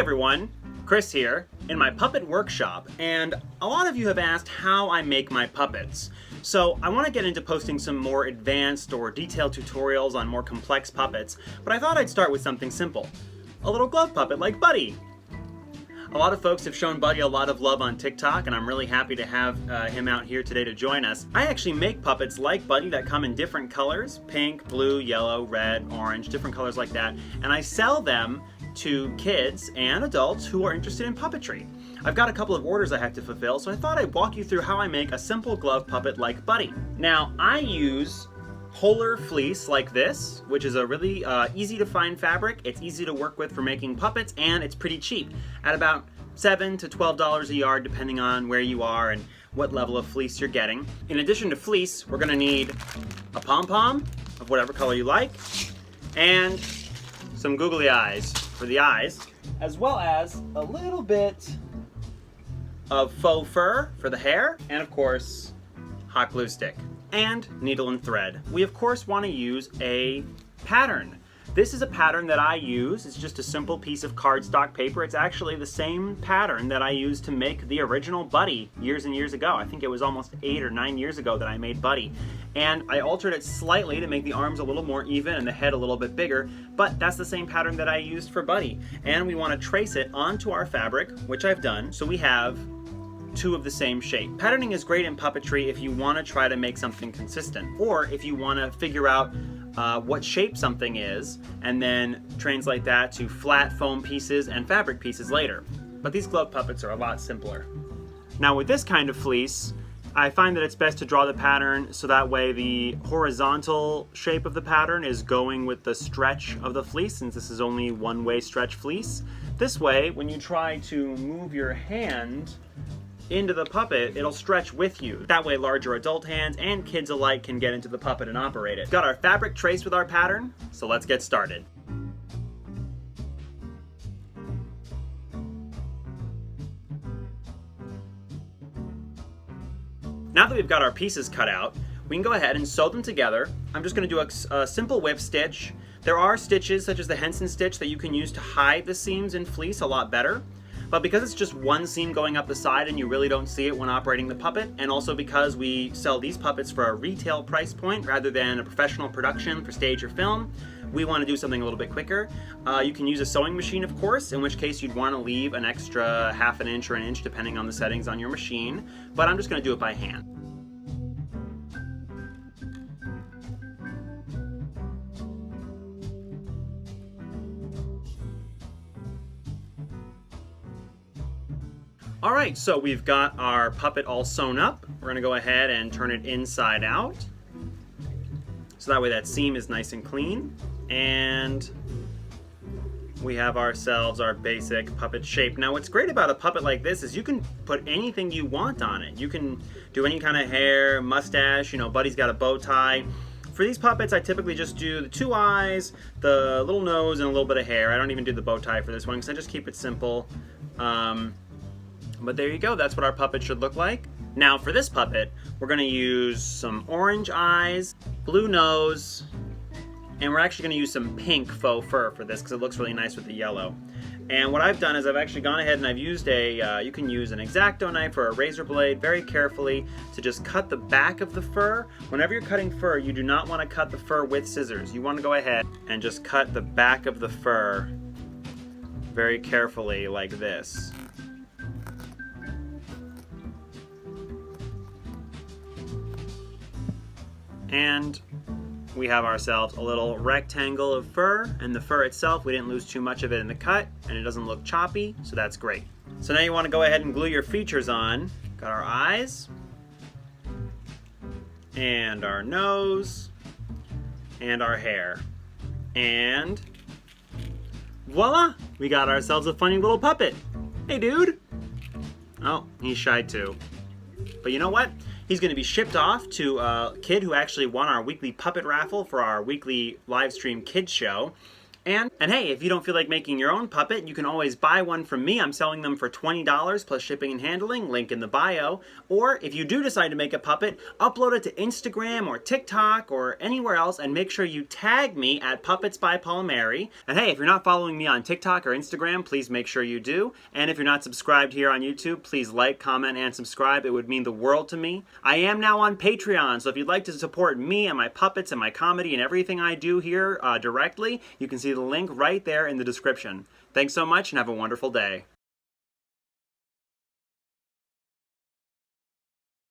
everyone, Chris here in my puppet workshop, and a lot of you have asked how I make my puppets. So I want to get into posting some more advanced or detailed tutorials on more complex puppets, but I thought I'd start with something simple. A little glove puppet like Buddy. A lot of folks have shown Buddy a lot of love on TikTok, and I'm really happy to have him out here today to join us. I actually make puppets like Buddy that come in different colors, pink, blue, yellow, red, orange, different colors like that, and I sell them to kids and adults who are interested in puppetry. I've got a couple of orders I have to fulfill, so I thought I'd walk you through how I make a simple glove puppet like Buddy. Now, I use polar fleece like this, which is a really easy to find fabric. It's easy to work with for making puppets, and it's pretty cheap at about $7 to $12 a yard depending on where you are and what level of fleece you're getting. In addition to fleece, we're gonna need a pom-pom of whatever color you like, and some googly eyes for the eyes, as well as a little bit of faux fur for the hair, and of course, hot glue stick, and needle and thread. We of course want to use a pattern. This is a pattern that I use. It's just a simple piece of cardstock paper. It's actually the same pattern that I used to make the original Buddy years and years ago. I think it was almost 8 or 9 years ago that I made Buddy. And I altered it slightly to make the arms a little more even and the head a little bit bigger, but that's the same pattern that I used for Buddy. And we want to trace it onto our fabric, which I've done, so we have two of the same shape. Patterning is great in puppetry if you want to try to make something consistent, or if you want to figure out what shape something is and then translate that to flat foam pieces and fabric pieces later. But these glove puppets are a lot simpler. Now with this kind of fleece, I find that it's best to draw the pattern so that way the horizontal shape of the pattern is going with the stretch of the fleece, since this is only one-way stretch fleece. This way, when you try to move your hand into the puppet, it'll stretch with you. That way larger adult hands and kids alike can get into the puppet and operate it. Got our fabric traced with our pattern, so let's get started. Now that we've got our pieces cut out, we can go ahead and sew them together. I'm just going to do a simple whip stitch. There are stitches such as the Henson stitch that you can use to hide the seams in fleece a lot better. But because it's just one seam going up the side and you really don't see it when operating the puppet, and also because we sell these puppets for a retail price point rather than a professional production for stage or film, we want to do something a little bit quicker. You can use a sewing machine, of course, in which case you'd want to leave an extra ½ an inch or an inch depending on the settings on your machine, but I'm just going to do it by hand. All right, so we've got our puppet all sewn up. We're gonna go ahead and turn it inside out, so that way that seam is nice and clean. And we have ourselves our basic puppet shape. Now what's great about a puppet like this is you can put anything you want on it. You can do any kind of hair, mustache, Buddy's got a bow tie. For these puppets, I typically just do the 2 eyes, the little nose, and a little bit of hair. I don't even do the bow tie for this one because I just keep it simple. But there you go, that's what our puppet should look like. Now for this puppet, we're gonna use some orange eyes, blue nose, and we're actually gonna use some pink faux fur for this because it looks really nice with the yellow. And what I've done is I've actually gone ahead and I've used you can use an X-Acto knife or a razor blade very carefully to just cut the back of the fur. Whenever you're cutting fur, you do not wanna cut the fur with scissors. You wanna go ahead and just cut the back of the fur very carefully like this. And we have ourselves a little rectangle of fur, and the fur itself, we didn't lose too much of it in the cut, and it doesn't look choppy, so that's great. So now you want to go ahead and glue your features on. Got our eyes, and our nose, and our hair. And voila! We got ourselves a funny little puppet. Hey dude! Oh, he's shy too. But you know what? He's going to be shipped off to a kid who actually won our weekly puppet raffle for our weekly live stream kids show. And hey, if you don't feel like making your own puppet, you can always buy one from me. I'm selling them for $20 plus shipping and handling, link in the bio. Or if you do decide to make a puppet, upload it to Instagram or TikTok or anywhere else and make sure you tag me at Puppets by Palmieri. And hey, if you're not following me on TikTok or Instagram, please make sure you do. And if you're not subscribed here on YouTube, please like, comment, and subscribe. It would mean the world to me. I am now on Patreon, so if you'd like to support me and my puppets and my comedy and everything I do here directly, you can see the link right there in the description. Thanks so much and have a wonderful day.